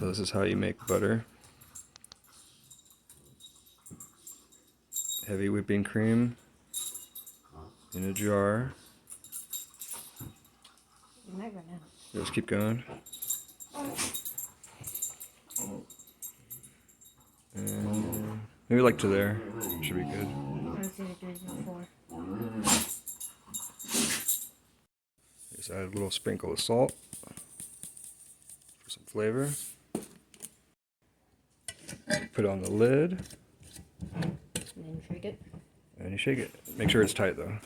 So this is how you make butter. Heavy whipping cream in a jar. You might run out. Just keep going. And maybe like to there. Should be good. I've seen it do it before. Just add a little sprinkle of salt for some flavor. Put on the lid. And then you shake it. And you shake it. Make sure it's tight though.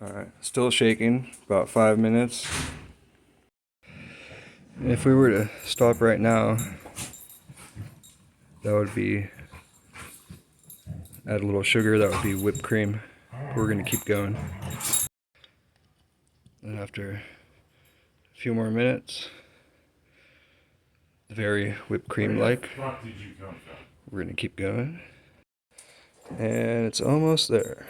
Alright, still shaking, about 5 minutes. And if we were to stop right now, that would be, add a little sugar, that would be whipped cream. We're going to keep going. And after a few more minutes, very whipped cream like, we're going to keep going. And it's almost there.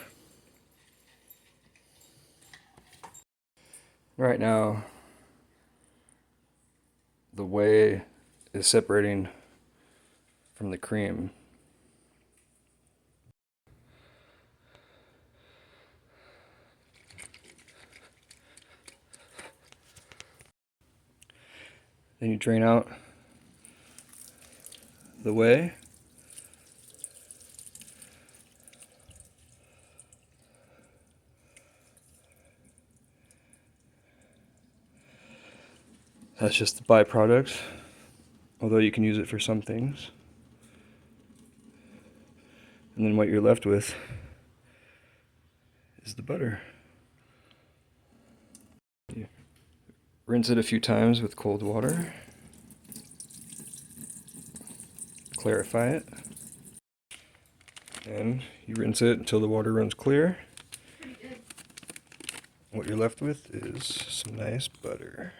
Right now, the whey is separating from the cream. Then you drain out the whey. That's just the byproduct, although you can use it for some things. And then what you're left with is the butter. You rinse it a few times with cold water. Clarify it. And you rinse it until the water runs clear. What you're left with is some nice butter.